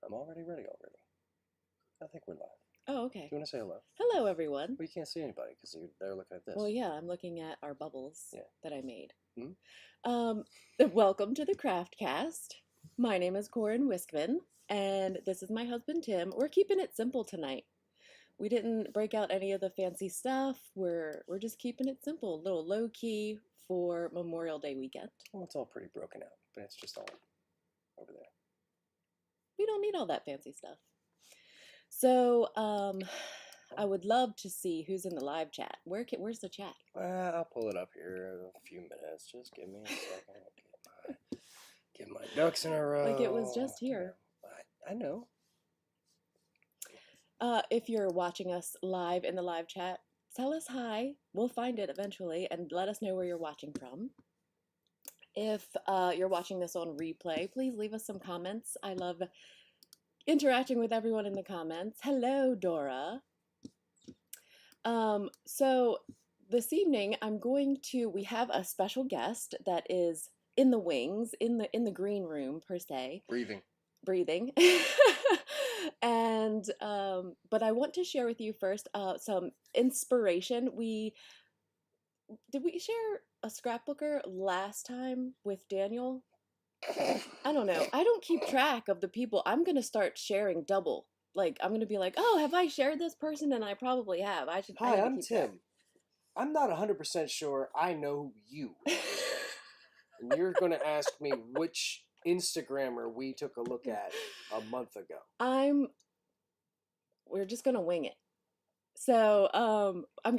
I'm already ready already. I think we're live. Oh, okay. Do you want to say hello? Hello, everyone. Well, you can't see anybody because they're looking at this. Well, yeah, I'm looking at our bubbles Yeah. that I made. Hmm? Welcome to the Craft Cast. My name is Koren Wiskman, and this is my husband Tim. We're keeping it simple tonight. We didn't break out any of the fancy stuff. We're just keeping it simple, a little low key for Memorial Day weekend. Well, it's all pretty broken out, but it's just all over there. We don't need all that fancy stuff. So, I would love to see who's in the live chat. Where's the chat? Well, I'll pull it up here in a few minutes. Just give me a second. Get my ducks in a row. Like it was just here. I know. If you're watching us live in the live chat, tell us hi. We'll find it eventually and let us know where you're watching from. If you're watching this on replay, please leave us some comments. I love interacting with everyone in the comments. Hello, Dora. So this evening we have a special guest that is in the wings, in the green room per se. Breathing. And but I want to share with you first some inspiration. Did we share a scrapbooker last time with Daniel? I don't know. I don't keep track of the people. I'm gonna start sharing double. Like I'm gonna be like, oh, have I shared this person? And I probably have. Hi, I'm Tim. I'm not 100% sure I know you. And you're gonna ask me which Instagrammer we took a look at a month ago. We're just gonna wing it. So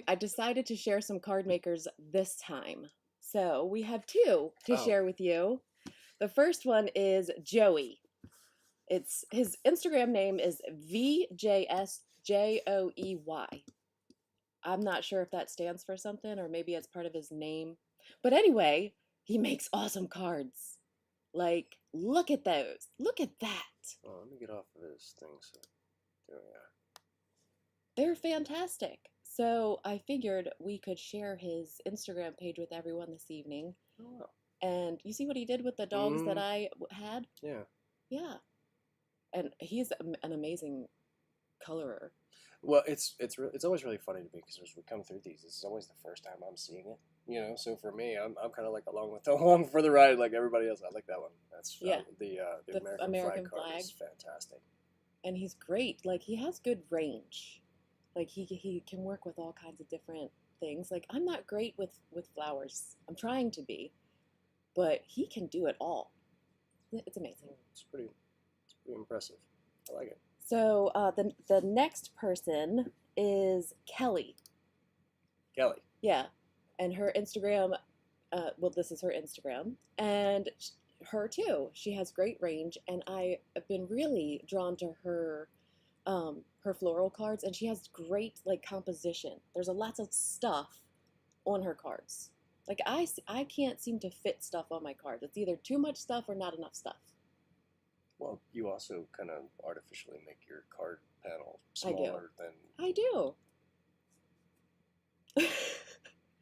I decided to share some card makers this time. So we have two to share with you. The first one is Joey. His Instagram name is VJSJOEY. I'm not sure if that stands for something or maybe it's part of his name. But anyway, he makes awesome cards. Like, look at those. Look at that. Oh, let me get off of this thing. So there we are. They're fantastic. So I figured we could share his Instagram page with everyone this evening. Oh, wow. And you see what he did with the dogs that I had? Yeah. Yeah. And he's an amazing colorer. Well, it's always really funny to me because as we come through these, this is always the first time I'm seeing it. You know, so for me, I'm kind of like along for the ride like everybody else. I like that one. That's the American flag is fantastic. And he's great. Like he has good range. Like he can work with all kinds of different things. Like I'm not great with flowers. I'm trying to be, but he can do it all. It's amazing. It's pretty impressive. I like it. So the next person is Kelly. Kelly. Yeah, and her Instagram. This is her Instagram, and her too. She has great range, and I have been really drawn to her floral cards, and she has great like composition. There's lots of stuff on her cards. Like I can't seem to fit stuff on my cards. It's either too much stuff or not enough stuff. Well, you also kind of artificially make your card panel smaller than... I do.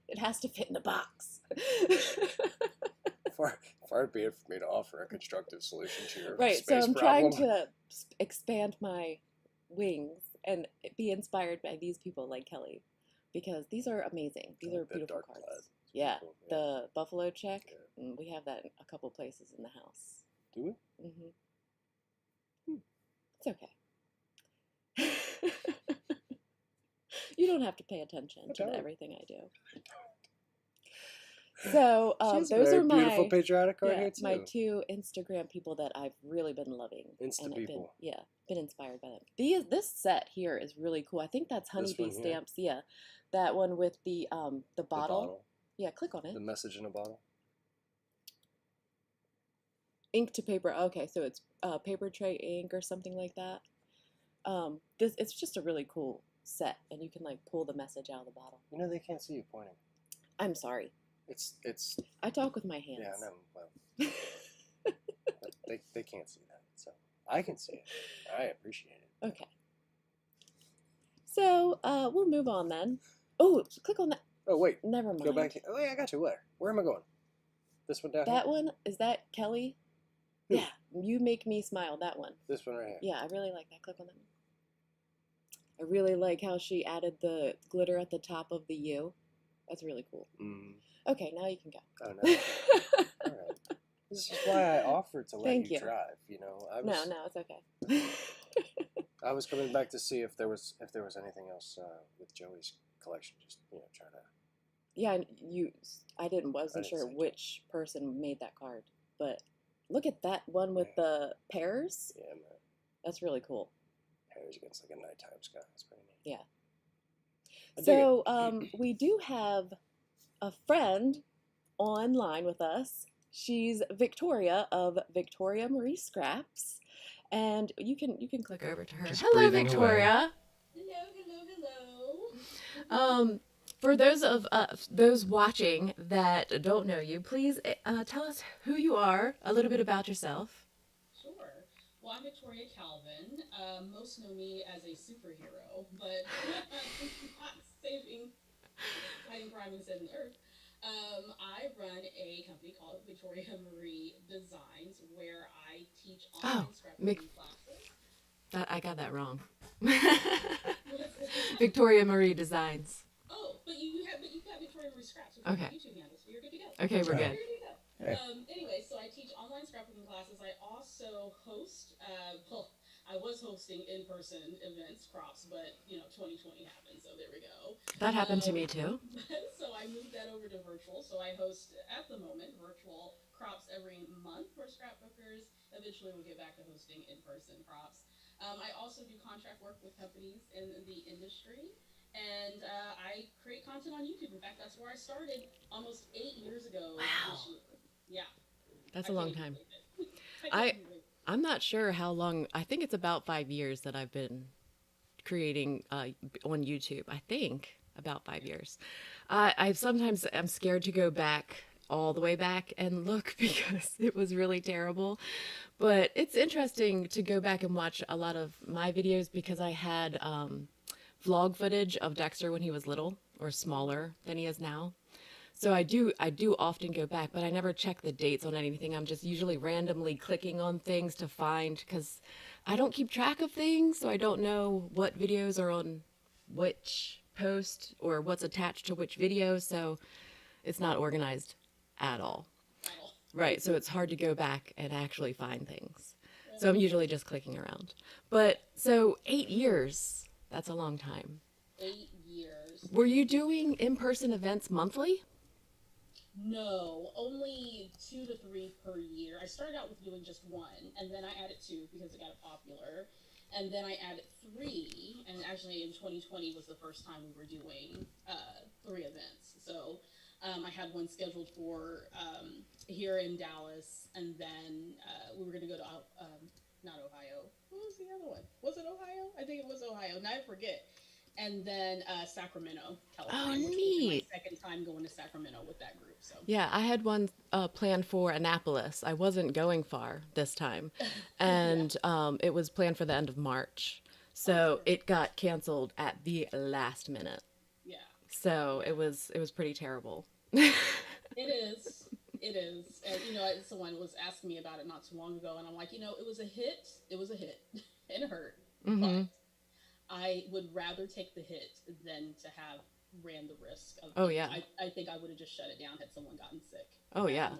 It has to fit in the box. Far be it for me to offer a constructive solution to your right, space so I'm problem. trying to expand my wings and be inspired by these people like Kelly, because these are amazing. These are beautiful cards. Yeah, cool. Yeah, the buffalo check, we have that in a couple places in the house. Do we? Mm-hmm. It's okay. You don't have to pay attention to everything I do. So those are my beautiful patriotic card here too. My two Instagram people that I've really been loving. Insta people. Been inspired by them. This set here is really cool. I think that's honeybee stamps. Yeah, that one with the bottle. The bottle. Yeah, click on it. The message in a bottle. Ink to paper. Okay, so it's paper tray ink or something like that. It's just a really cool set, and you can like pull the message out of the bottle. You know they can't see you pointing. I'm sorry. It's. I talk with my hands. Yeah, I know. Well, they can't see that, so I can see it. I appreciate it. Okay. So we'll move on then. Oh, click on that. Oh wait. Never mind. Go back. Oh yeah, I got you. Where am I going? This one down here? That one is that Kelly? Yeah, You Make Me Smile, that one. This one right here. Yeah, I really like that. Click on that one. I really like how she added the glitter at the top of the U. That's really cool. Mm. Okay, now you can go. Oh, no. All right. This is why I offered to let you drive. You know, No, it's okay. I was coming back to see if there was anything else with Joey's collection. Just try to. Yeah, wasn't sure which person made that card, but look at that one with the pears. Yeah, man. That's really cool. Pears against like a nighttime sky. That's pretty neat. Yeah. So we do have a friend online with us. She's Victoria of Victoria Marie Scraps, and you can click over to her. Just Hello, Victoria. Hello. For those watching that don't know you, please tell us who you are, a little bit about yourself. Sure. Well, I'm Victoria Calvin. Most know me as a superhero, but not saving fighting crime and saving the earth. I run a company called Victoria Marie Designs, where I teach online scrapbooking classes. I got that wrong. Victoria Marie Designs. Oh, but you've got Victoria Marie Scraps, which okay. is YouTube handle, so you're good to go. Okay, we're good. Hey. Anyway, so I teach online scrapbooking classes. I also host, I was hosting in-person events, crops, but 2020 happened, so there we go. That happened to me too. So I moved that over to virtual. So I host at the moment virtual crops every month for scrapbookers. Eventually, we'll get back to hosting in-person crops. I also do contract work with companies in the industry. And I create content on YouTube. In fact, that's where I started almost 8 years ago. Wow. This year. Yeah. That's a long time. I'm not sure how long. I think it's about 5 years that I've been creating on YouTube. I think about 5 years. I sometimes am scared to go back all the way back and look because it was really terrible. But it's interesting to go back and watch a lot of my videos because I had vlog footage of Dexter when he was little or smaller than he is now. So I do often go back, but I never check the dates on anything. I'm just usually randomly clicking on things to find because I don't keep track of things, so I don't know what videos are on which post or what's attached to which video, so it's not organized at all. Right, so it's hard to go back and actually find things. So I'm usually just clicking around. But so 8 years, that's a long time. 8 years. Were you doing in-person events monthly? No, only 2 to 3 per year. I started out with doing just one, and then I added 2 because it got popular. And then I added 3, and actually in 2020 was the first time we were doing 3 events. So I had one scheduled for here in Dallas, and then we were going to go to, not Ohio. What was the other one? Was it Ohio? I think it was Ohio. Now I forget. And then Sacramento, California. Oh, neat. My second time going to Sacramento with that group. So Yeah, I had one planned for Annapolis. I wasn't going far this time. And it was planned for the end of March. So it got canceled at the last minute. Yeah. So it was pretty terrible. It is. It is. And, someone was asking me about it not too long ago, and I'm like, it was a hit. It was a hit. And it hurt. Mm-hmm. But I would rather take the hit than to have ran the risk of yeah. I think I would have just shut it down had someone gotten sick. Oh, yeah.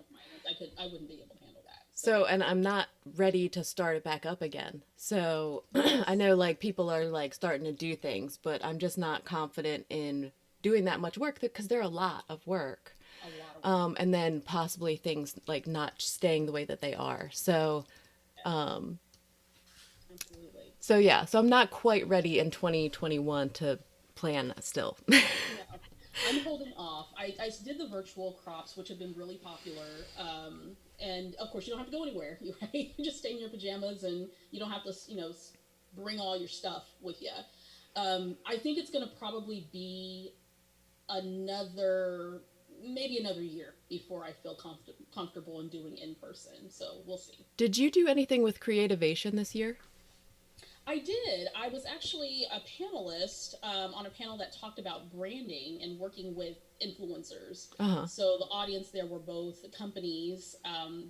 I wouldn't be able to handle that. So, and I'm not ready to start it back up again. So I know people are starting to do things, but I'm just not confident in doing that much work because they're a lot of work. A lot of work. And then possibly things not staying the way that they are. So, Absolutely. So yeah, so I'm not quite ready in 2021 to plan still. Yeah. I'm holding off. I did the virtual crops, which have been really popular. And of course, you don't have to go anywhere. You just stay in your pajamas, and you don't have to, bring all your stuff with you. I think it's going to probably be maybe another year before I feel comfortable in doing in person. So we'll see. Did you do anything with Creativation this year? I did. I was actually a panelist on a panel that talked about branding and working with influencers. Uh-huh. So the audience there were both companies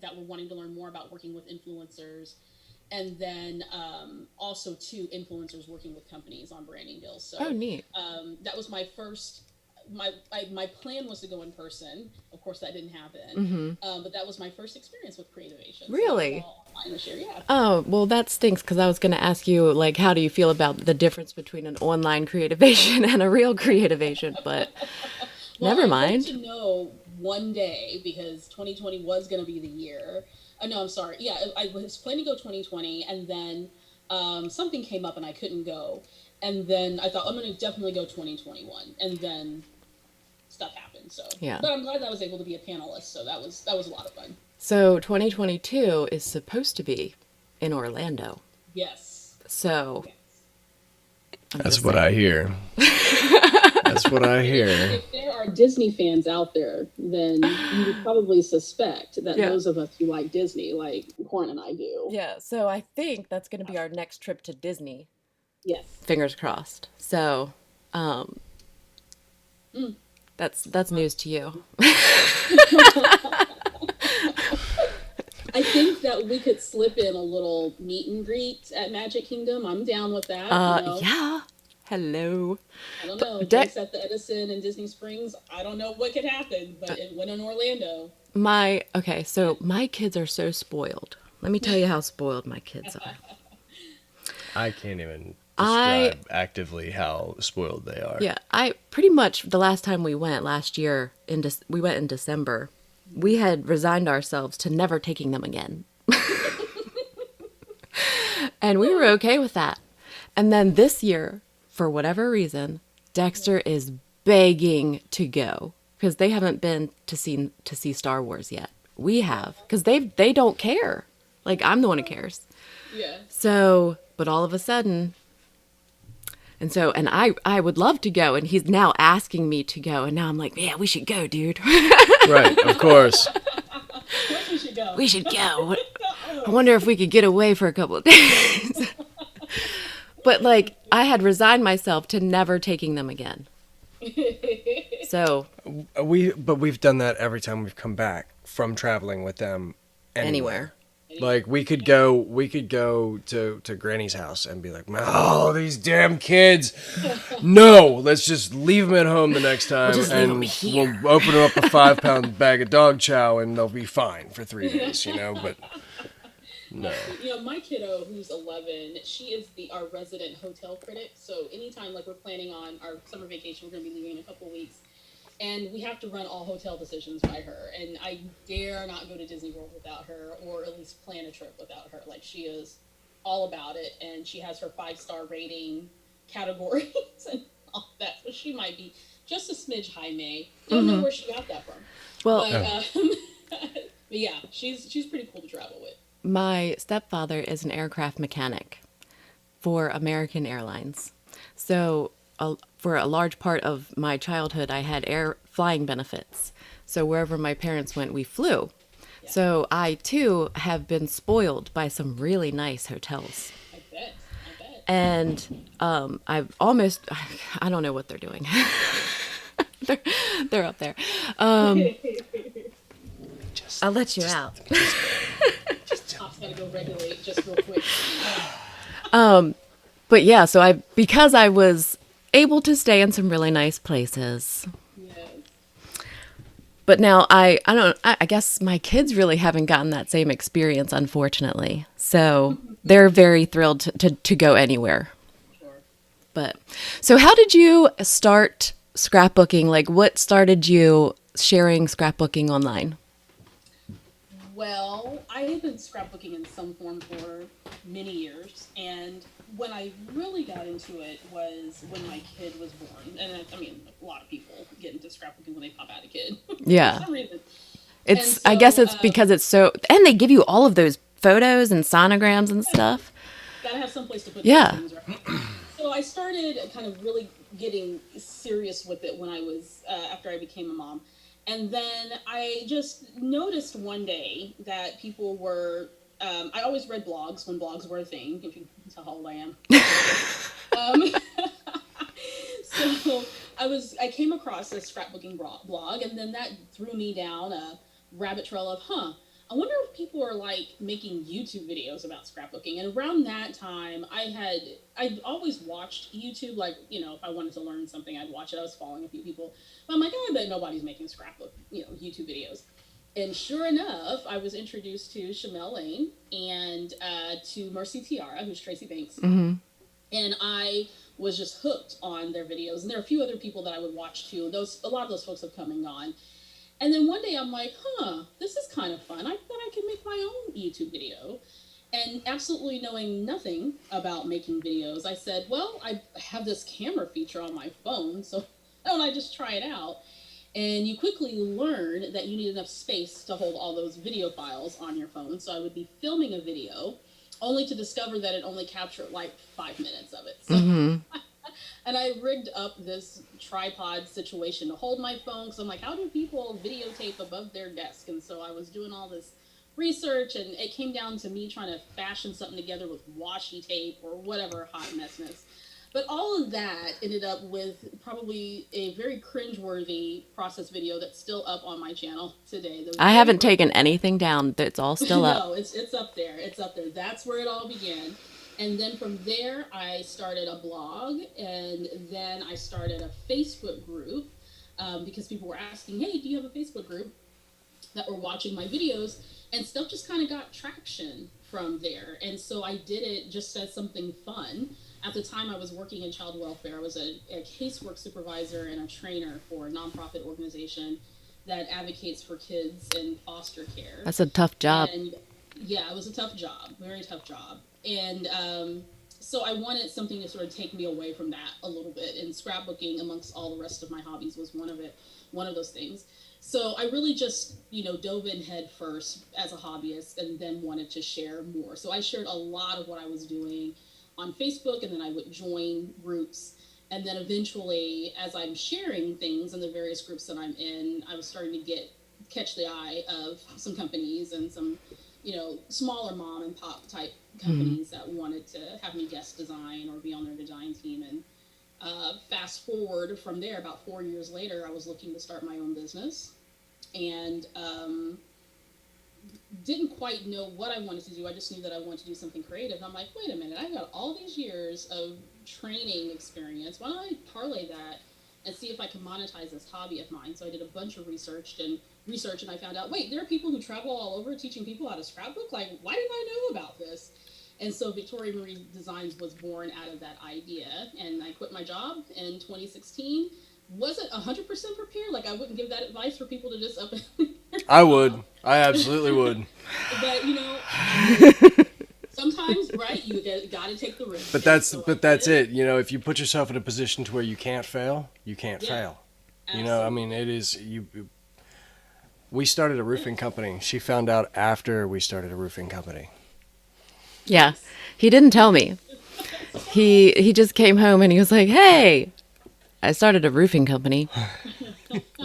that were wanting to learn more about working with influencers, and then also two influencers working with companies on branding deals. Oh, So neat. that was my first. My plan was to go in person. Of course, that didn't happen. Mm-hmm. But that was my first experience with Creativation. So that was Really? all online this year. Yeah. Oh, well, that stinks because I was going to ask you, like, how do you feel about the difference between an online creativation and a real creativation? But Well, never I hope mind. to know one day because 2020 was going to be the year. No, I'm sorry. Yeah, I was planning to go 2020, and then something came up and I couldn't go. And then I thought I'm going to definitely go 2021, and then stuff happened. So, Yeah. but I'm glad that I was able to be a panelist. So that was a lot of fun. So 2022 is supposed to be in Orlando. Yes. So Yes. That's what I hear. That's what I hear. If there are Disney fans out there, then you would probably suspect that Yeah. those of us who like Disney, like Koren and I do. Yeah, so I think that's going to be our next trip to Disney. Yes. Fingers crossed. So, that's news to you. I think that we could slip in a little meet and greet at Magic Kingdom. I'm down with that. Yeah. Hello. I don't know. Drinks at the Edison and Disney Springs. I don't know what could happen, but it went in Orlando. Okay, so my kids are so spoiled. Let me tell you how spoiled my kids are. I can't even describe actively how spoiled they are. Yeah, I pretty much the last time we went last year we went in December. We had resigned ourselves to never taking them again. And we were okay with that. And then this year, for whatever reason, Dexter is begging to go because they haven't been to see Star Wars yet. We have because they don't care. Like I'm the one who cares. Yeah. So, but all of a sudden, and I would love to go, and he's now asking me to go, and now I'm like, yeah, we should go, dude. Right, of course. We should go. We should go. I wonder if we could get away for a couple of days. But like, I had resigned myself to never taking them again. So We've done that every time we've come back from traveling with them anywhere. Like we could go to Granny's house and be like, oh, these damn kids. No, let's just leave them at home the next time, and we'll open up a 5-pound bag of dog chow, and they'll be fine for 3 days, But no. My kiddo, who's 11, she is our resident hotel critic. So anytime, like we're planning on our summer vacation, we're going to be leaving in a couple of weeks. And we have to run all hotel decisions by her. And I dare not go to Disney World without her, or at least plan a trip without her. Like, she is all about it. And she has her 5-star rating categories and all that. So she might be just a smidge high May. Don't know where she got that from. Well, but yeah, she's pretty cool to travel with. My stepfather is an aircraft mechanic for American Airlines. So for a large part of my childhood, I had flying benefits. So wherever my parents went, we flew. Yeah. So I, too, have been spoiled by some really nice hotels. I bet. And I don't know what they're doing. they're up there. I'll let you out. Top's gotta go regulate just real quick. But yeah, so because I was able to stay in some really nice places. Yes. But now I guess my kids really haven't gotten that same experience, unfortunately. So they're very thrilled to go anywhere. Sure. But so how did you start scrapbooking? Like what started you sharing scrapbooking online? Well, I have been scrapbooking in some form for many years, and when I really got into it was when my kid was born. And I mean, a lot of people get into scrapbooking when they pop out a kid. Yeah. For some reason. I guess it's because it's so, and they give you all of those photos and sonograms and stuff. Gotta have some place to put Yeah. those things, right? So I started kind of really getting serious with it when I was, after I became a mom. And then I just noticed one day that people were I always read blogs when blogs were a thing, if you can tell how old I am. So I came across this scrapbooking blog, and then that threw me down a rabbit trail of, I wonder if people are like making YouTube videos about scrapbooking. And around that time, I'd always watched YouTube, like, if I wanted to learn something, I'd watch it. I was following a few people, but I'm like, I bet nobody's making scrapbook, YouTube videos. And sure enough, I was introduced to Shamel Lane and to Mercy Tiara, who's Tracy Banks. Mm-hmm. And I was just hooked on their videos. And there are a few other people that I would watch too. A lot of those folks have come and gone. And then one day I'm like, this is kind of fun. I thought I could make my own YouTube video. And absolutely knowing nothing about making videos, I said, well, I have this camera feature on my phone, so why don't I just try it out? And you quickly learn that you need enough space to hold all those video files on your phone. So I would be filming a video only to discover that it only captured like 5 minutes of it. So Mm-hmm. and I rigged up this tripod situation to hold my phone, because I'm like, how do people videotape above their desk? And so I was doing all this research, and it came down to me trying to fashion something together with washi tape or whatever hot messness. But all of that ended up with probably a very cringeworthy process video that's still up on my channel today. I haven't taken anything down. It's all still up. No, it's up there. It's up there. That's where it all began. And then from there, I started a blog, and then I started a Facebook group, because people were asking, hey, do you have a Facebook group, that were watching my videos? And stuff just kind of got traction from there. And so I did it just as something fun. At the time, I was working in child welfare. I was a casework supervisor and a trainer for a nonprofit organization that advocates for kids in foster care. That's a tough job. And yeah, it was a tough job, very tough job. And so I wanted something to sort of take me away from that a little bit. And scrapbooking, amongst all the rest of my hobbies, was one of those things. So I really just, dove in head first as a hobbyist, and then wanted to share more. So I shared a lot of what I was doing on Facebook, and then I would join groups. And then eventually, as I'm sharing things in the various groups that I'm in, I was starting to catch the eye of some companies and some, smaller mom and pop type companies that wanted to have me guest design or be on their design team. And fast forward from there, about 4 years later, I was looking to start my own business, and didn't quite know what I wanted to do. I just knew that I wanted to do something creative. And I'm like, wait a minute, I got all these years of training experience. Why don't I parlay that and see if I can monetize this hobby of mine? So I did a bunch of research, and I found out, wait, there are people who travel all over teaching people how to scrapbook? Like, why didn't I know about this? And so Victoria Marie Designs was born out of that idea. And I quit my job in 2016. Was it 100% prepared? Like, I wouldn't give that advice for people to just up and I would. I absolutely would. But, sometimes, right, you got to take the risk. But that's it. If you put yourself in a position to where you can't fail, you can't fail. Absolutely. It is you. We started a roofing company. She found out after we started a roofing company. Yeah, he didn't tell me. He just came home and he was like, "Hey, I started a roofing company.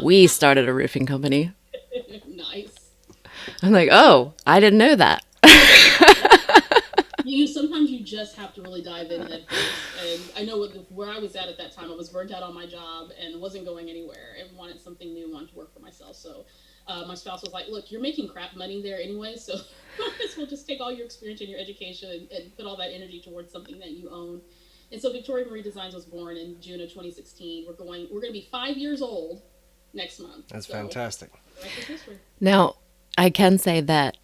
We started a roofing company." Nice. I'm like, "Oh, I didn't know that." Sometimes you just have to really dive in head first. And I know where I was at that time, I was burnt out on my job and wasn't going anywhere and wanted something new, wanted to work for myself. So my spouse was like, look, you're making crap money there anyway, so might as well just take all your experience and your education and put all that energy towards something that you own. And so Victoria Marie Designs was born in June of 2016. We're going to be 5 years old next month. That's fantastic. The rest is history. Now, I can say that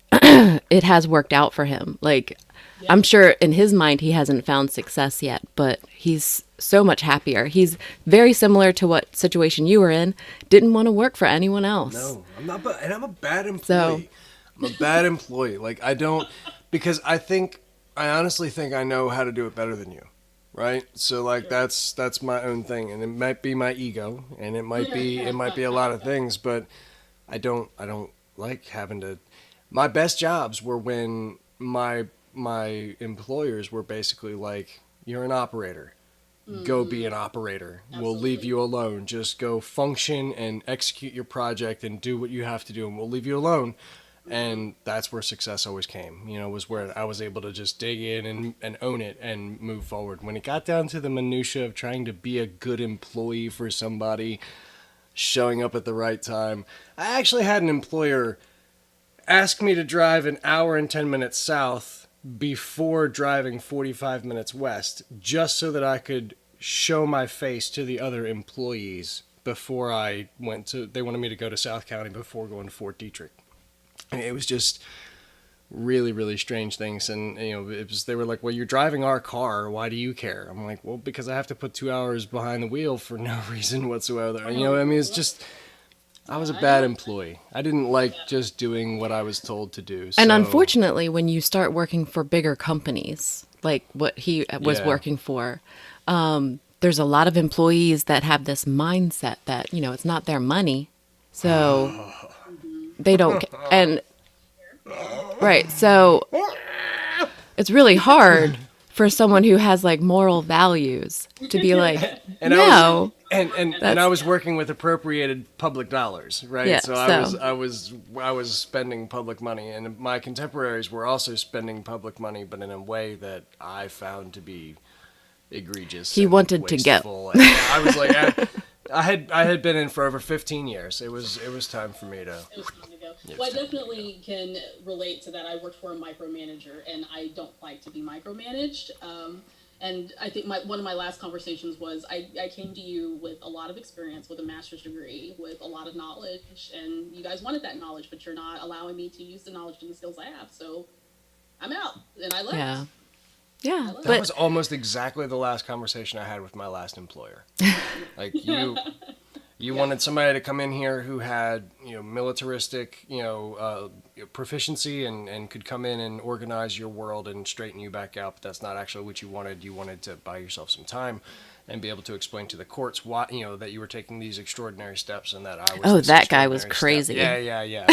it has worked out for him. Like, Yeah. I'm sure in his mind he hasn't found success yet, but he's so much happier. He's very similar to what situation you were in. Didn't want to work for anyone else. No, I'm not. And I'm a bad employee. I'm a bad employee. Like, I don't, because I honestly think I know how to do it better than you. Right. So like, Sure. that's my own thing. And it might be my ego, and it might be a lot of things, but I don't like having to, my best jobs were when my employers were basically like, you're an operator. Go be an operator. We'll leave you alone. Just go function and execute your project and do what you have to do, and we'll leave you alone. And that's where success always came, was where I was able to just dig in and own it and move forward. When it got down to the minutia of trying to be a good employee for somebody, showing up at the right time, I actually had an employer ask me to drive an hour and 10 minutes south before driving 45 minutes west, just so that I could show my face to the other employees before they wanted me to go to South County before going to Fort Detrick. And it was just really, really strange things. And, they were like, well, you're driving our car. Why do you care? I'm like, well, because I have to put 2 hours behind the wheel for no reason whatsoever. It's just, I was a bad employee. I didn't like just doing what I was told to do. And unfortunately, when you start working for bigger companies, like what he was working for, there's a lot of employees that have this mindset that, it's not their money. So they don't, and right. So it's really hard for someone who has like moral values to be like, and I was working with appropriated public dollars, right? Yeah, so I was spending public money, and my contemporaries were also spending public money, but in a way that I found to be egregious. He wanted to get. I was like, I had been in for over 15 years. It was time for me to. It was time to go. Well, I definitely can relate to that. I worked for a micromanager, and I don't like to be micromanaged. And I think one of my last conversations was I came to you with a lot of experience, with a master's degree, with a lot of knowledge, and you guys wanted that knowledge, but you're not allowing me to use the knowledge and the skills I have. So I'm out, and I left. Yeah. Yeah, that was almost exactly the last conversation I had with my last employer. Like you wanted somebody to come in here who had militaristic proficiency and could come in and organize your world and straighten you back out. But that's not actually what you wanted. You wanted to buy yourself some time and be able to explain to the courts why that you were taking these extraordinary steps and that I was. Oh, that guy was crazy. Yeah.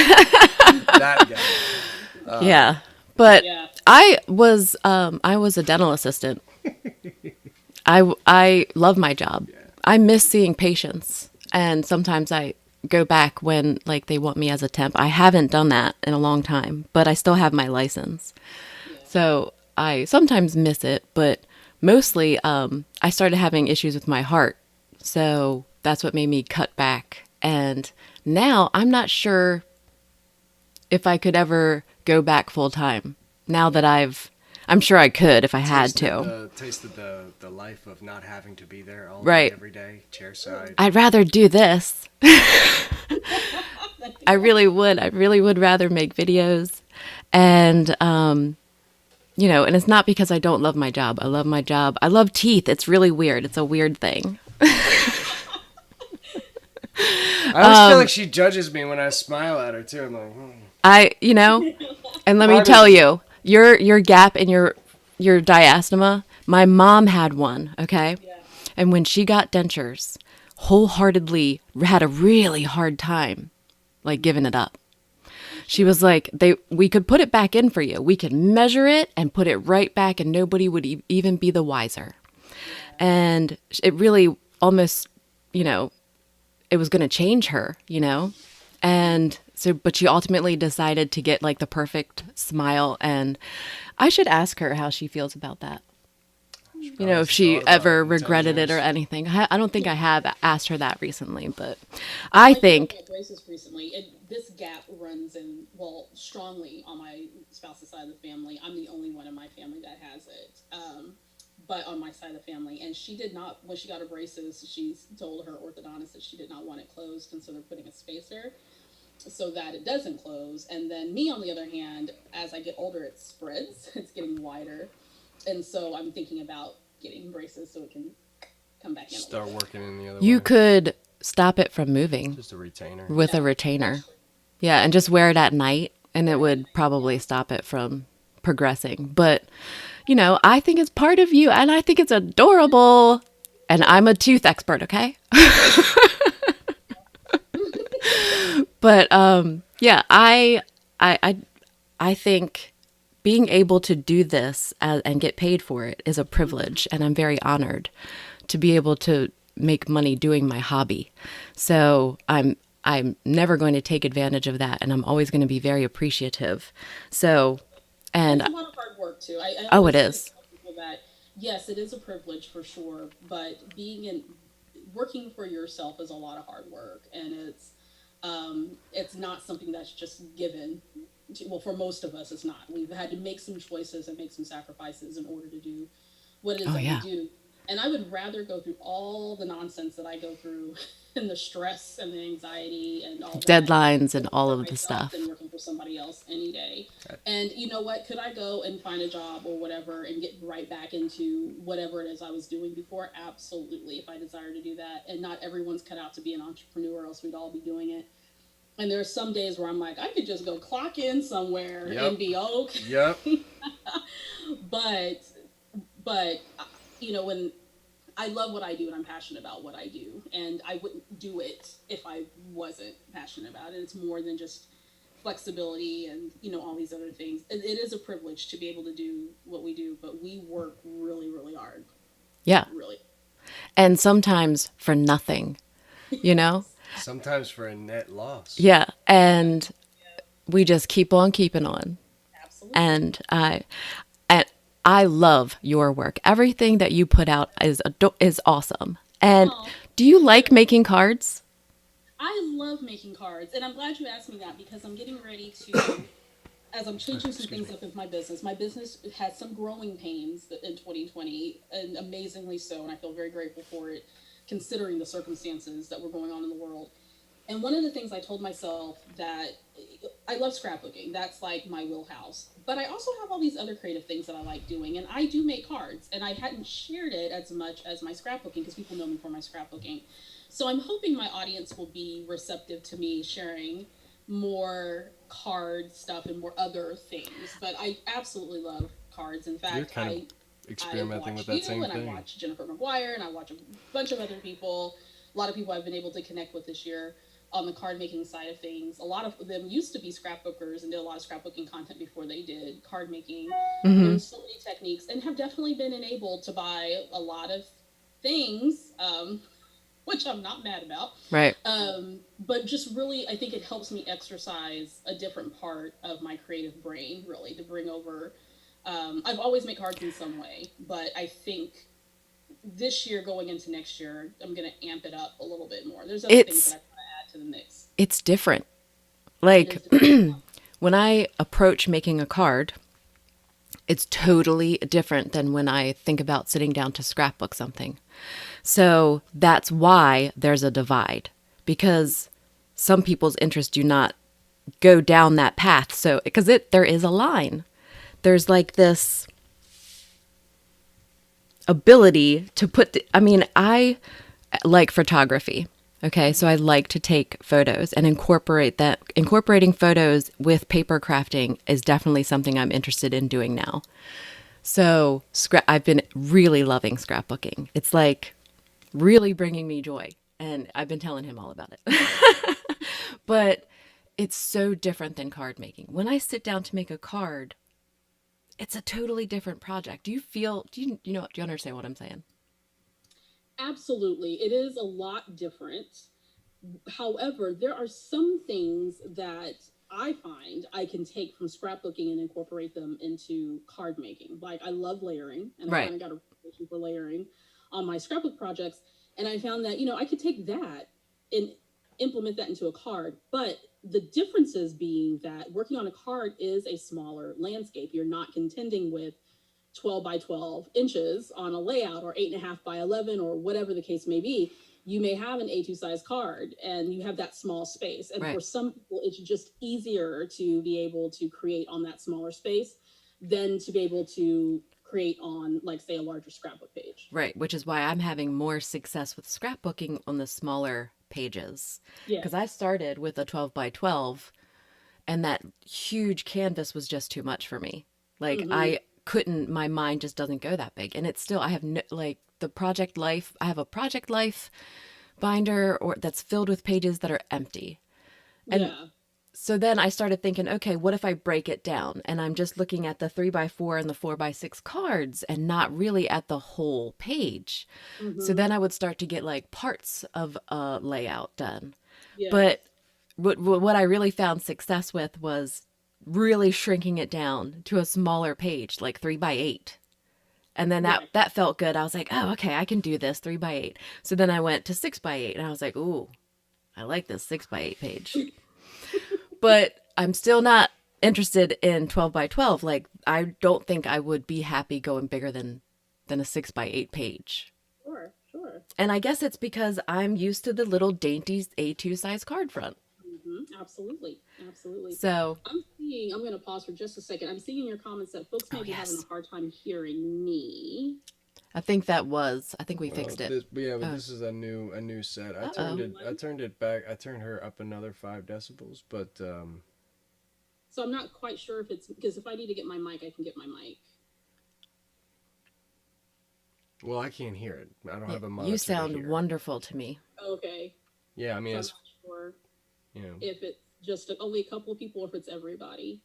That guy. Yeah. But I was a dental assistant. I love my job. Yeah. I miss seeing patients, and sometimes I go back when like they want me as a temp. I haven't done that in a long time, but I still have my license. Yeah. So I sometimes miss it, but mostly I started having issues with my heart. So that's what made me cut back. And now I'm not sure if I could ever go back full time. Now that I'm sure I could if I had to. Tasted the life of not having to be there all day, every day, chairside. I'd rather do this. I really would. I really would rather make videos. And, and it's not because I don't love my job. I love my job. I love teeth. It's really weird. It's a weird thing. I always feel like she judges me when I smile at her too. I'm like, and let me tell you, your gap in your diastema, my mom had one, okay? Yeah. And when she got dentures, wholeheartedly had a really hard time, like giving it up. She was like, we could put it back in for you. We could measure it and put it right back and nobody would even be the wiser. And it really almost, it was going to change her, And so, but she ultimately decided to get like the perfect smile. And I should ask her how she feels about that. If she ever regretted it or anything. I don't think I have asked her that recently, but I think braces recently. This gap runs strongly on my spouse's side of the family. I'm the only one in my family that has it. But on my side of the family, and she did not, when she got her braces, she told her orthodontist that she did not want it closed, and so they're putting a spacer so that it doesn't close. And then me, on the other hand, as I get older, it spreads. It's getting wider. And so I'm thinking about getting braces so it can come back in. Start working in the other You way. could stop it from moving. Just a retainer. With a retainer. Yeah, and just wear it at night, and it would probably stop it from progressing. But, I think it's part of you, and I think it's adorable. And I'm a tooth expert, okay? But, I think being able to do this and get paid for it is a privilege, and I'm very honored to be able to make money doing my hobby. So I'm I'm never going to take advantage of that, and I'm always going to be very appreciative. So, and it's a lot of hard work too. I oh, always it like to is. tell people that yes, it is a privilege for sure, but working for yourself is a lot of hard work, and it's not something that's just given. Well, for most of us, it's not. We've had to make some choices and make some sacrifices in order to do what it is Oh that we yeah, do. And I would rather go through all the nonsense that I go through and the stress and the anxiety and all that deadlines and working all for of the myself than stuff. working for somebody else any day. And you know what? Could I go and find a job or whatever and get right back into whatever it is I was doing before? Absolutely, if I desire to do that. And not everyone's cut out to be an entrepreneur, else we'd all be doing it. And there are some days where I'm like, I could just go clock in somewhere and Yep. be okay. Yep. but but when I love what I do and I'm passionate about what I do, and I wouldn't do it if I wasn't passionate about it. It's more than just flexibility and all these other things. It is a privilege to be able to do what we do, but we work really, really hard. Yeah, Really. and sometimes for nothing, you know. Sometimes for a net loss. Yeah, and we just keep on keeping on. Absolutely. And I love your work. Everything that you put out is awesome. And Oh, do you thank like you. making cards? I love making cards, and I'm glad you asked me that because I'm getting ready to, as I'm changing some Excuse things me. up with my business. My business had some growing pains in 2020, and amazingly so, and I feel very grateful for it, considering the circumstances that were going on in the world. And one of the things I told myself that I love scrapbooking. That's like my wheelhouse. But I also have all these other creative things that I like doing. And I do make cards. And I hadn't shared it as much as my scrapbooking because people know me for my scrapbooking. So I'm hoping my audience will be receptive to me sharing more card stuff and more other things. But I absolutely love cards. In You're fact, kind of I experimenting watch with that you same and I thing. watch Jennifer McGuire and I watch a bunch of other people. A lot of people I've been able to connect with this year on the card making side of things. A lot of them used to be scrapbookers and did a lot of scrapbooking content before they did card making. Mm-hmm. Learned so many techniques and have definitely been enabled to buy a lot of things, which I'm not mad about. Right. But just really, I think it helps me exercise a different part of my creative brain, really, to bring over. I've always made cards in some way, but I think this year going into next year, I'm going to amp it up a little bit more. There's other things that I It's want to add to the mix. it's different. It Like is different. when I approach making a card, it's totally different than when I think about sitting down to scrapbook something. So that's why there's a divide because some people's interests do not go down that path. So because there is a line. There's like this ability to I like photography. Okay, so I like to take photos and incorporate that. Incorporating photos with paper crafting is definitely something I'm interested in doing now. So I've been really loving scrapbooking. It's like really bringing me joy. And I've been telling him all about it. But it's so different than card making. When I sit down to make a card, it's a totally different project. Do you understand what I'm saying? Absolutely. It is a lot different. However, there are some things that I find I can take from scrapbooking and incorporate them into card making. Like I love layering, and I Right. finally got a reputation for layering on my scrapbook projects. And I found that I could take that and implement that into a card. But the differences being that working on a card is a smaller landscape. You're not contending with 12 by 12 inches on a layout or 8.5 by 11 or whatever the case may be. You may have an A2 size card and you have that small space. And for Right. some people, it's just easier to be able to create on that smaller space than to be able to create on, like, say, a larger scrapbook page. Right, which is why I'm having more success with scrapbooking on the smaller pages. Yeah. Because I started with a 12 by 12, and that huge canvas was just too much for me. Like, Mm-hmm. I couldn't, my mind just doesn't go that big. And it's still, I have no, like, I have a project life binder or that's filled with pages that are empty. And Yeah. so then I started thinking, okay, what if I break it down and I'm just looking at the 3 by 4 and the 4 by 6 cards and not really at the whole page? So Mm-hmm. then I would start to get like parts of a layout done. Yeah. But what I really found success with was really shrinking it down to a smaller page, like 3x8. And then Right. that felt good. I was like, oh, okay, I can do this 3x8. So then I went to 6x8 and I was like, ooh, I like this 6x8 page. But I'm still not interested in 12x12. Like, I don't think I would be happy going bigger than a 6x8 page. Sure, sure. And I guess it's because I'm used to the little dainty A2 size card front. Absolutely, absolutely. So I'm going to pause for just a second. I'm seeing in your comments that folks may be having a hard time hearing me. I think we fixed it. This is a new set. I turned it back. I turned her up another 5 decibels, but So I'm not quite sure if it's because if I need to get my mic, I can get my mic. Well, I can't hear it. I don't have a monitor. You sound wonderful to me. Okay. Yeah, I mean, I'm not sure. You know, if it's just only a couple of people or if it's everybody.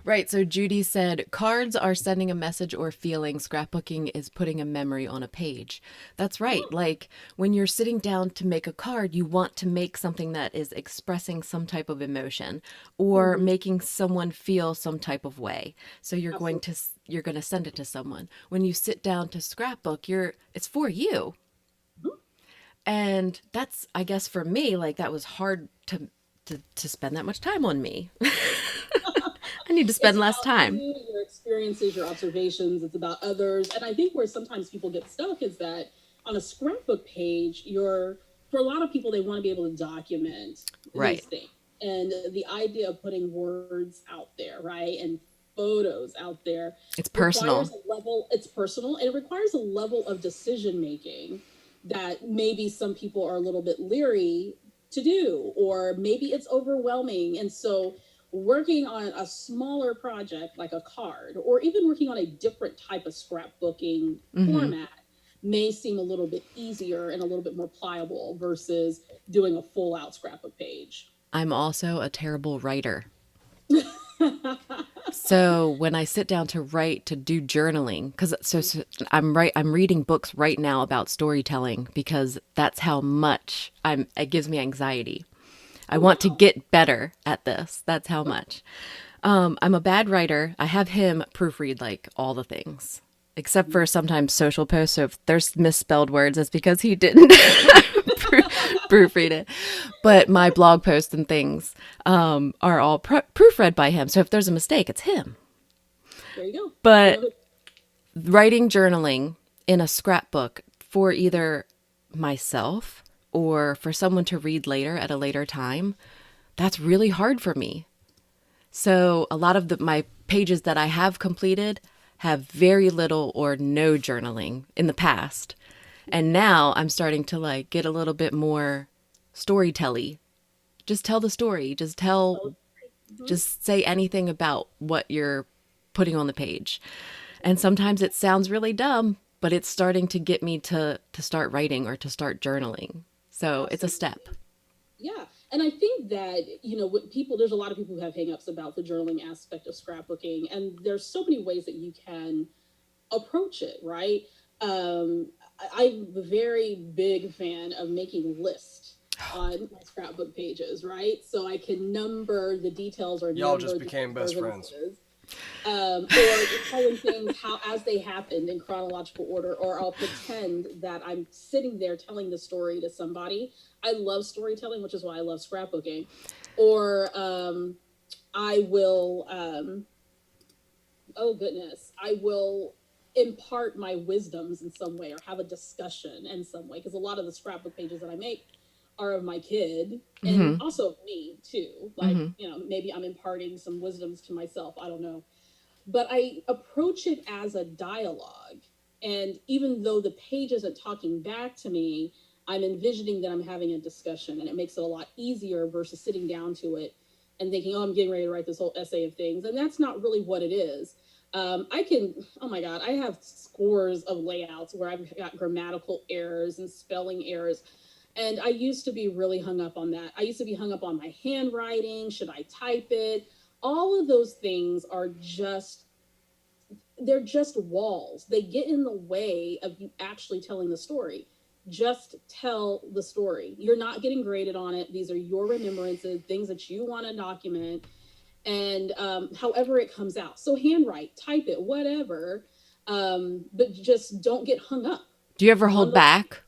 Right. So Judy said, cards are sending a message or feeling. Scrapbooking is putting a memory on a page. That's right. Like when you're sitting down to make a card, you want to make something that is expressing some type of emotion or making someone feel some type of way. So you're going to send it to someone. When you sit down to scrapbook, it's for you. And that's, I guess for me, like that was hard to spend that much time on me. I need to spend less time. Your experiences, your observations, it's about others. And I think where sometimes people get stuck is that on a scrapbook page, for a lot of people, they want to be able to document these things. And the idea of putting words out there, right? And photos out there. It's personal. It's personal. And it requires a level of decision making that maybe some people are a little bit leery to do, or maybe it's overwhelming. And so working on a smaller project like a card, or even working on a different type of scrapbooking format may seem a little bit easier and a little bit more pliable versus doing a full out scrapbook page. I'm also a terrible writer. So when I sit down to write, to do journaling, because I'm reading books right now about storytelling because that's how much it gives me anxiety. I want to get better at this. That's how much. I'm a bad writer. I have him proofread like all the things, except for sometimes social posts. So if there's misspelled words, it's because he didn't proofread it. But my blog posts and things are all proofread by him. So if there's a mistake, it's him. There you go. But writing journaling in a scrapbook for either myself or for someone to read later at a later time, that's really hard for me. So a lot of my pages that I have completed have very little or no journaling in the past. And now I'm starting to like get a little bit more storytelly. Just tell the story. Just say anything about what you're putting on the page. And sometimes it sounds really dumb, but it's starting to get me to start writing or to start journaling. So it's a step. Yeah. And I think that, there's a lot of people who have hangups about the journaling aspect of scrapbooking. And there's so many ways that you can approach it, right? I'm a very big fan of making lists on my scrapbook pages, right? So I can number the details or y'all just became best friends. Or telling things as they happened in chronological order, or I'll pretend that I'm sitting there telling the story to somebody. I love storytelling, which is why I love scrapbooking. Or I will, I will impart my wisdoms in some way or have a discussion in some way, because a lot of the scrapbook pages that I make are of my kid and also of me too. Like, maybe I'm imparting some wisdoms to myself. I don't know. But I approach it as a dialogue. And even though the page isn't talking back to me, I'm envisioning that I'm having a discussion, and it makes it a lot easier versus sitting down to it and thinking, I'm getting ready to write this whole essay of things. And that's not really what it is. I have scores of layouts where I've got grammatical errors and spelling errors. And I used to be really hung up on that. I used to be hung up on my handwriting. Should I type it? All of those things they're just walls. They get in the way of you actually telling the story. just tell the story. You're not getting graded on it. These are your remembrances, things that you want to document, and however it comes out. So handwrite, type it, whatever, but just don't get hung up. Do you ever hold back?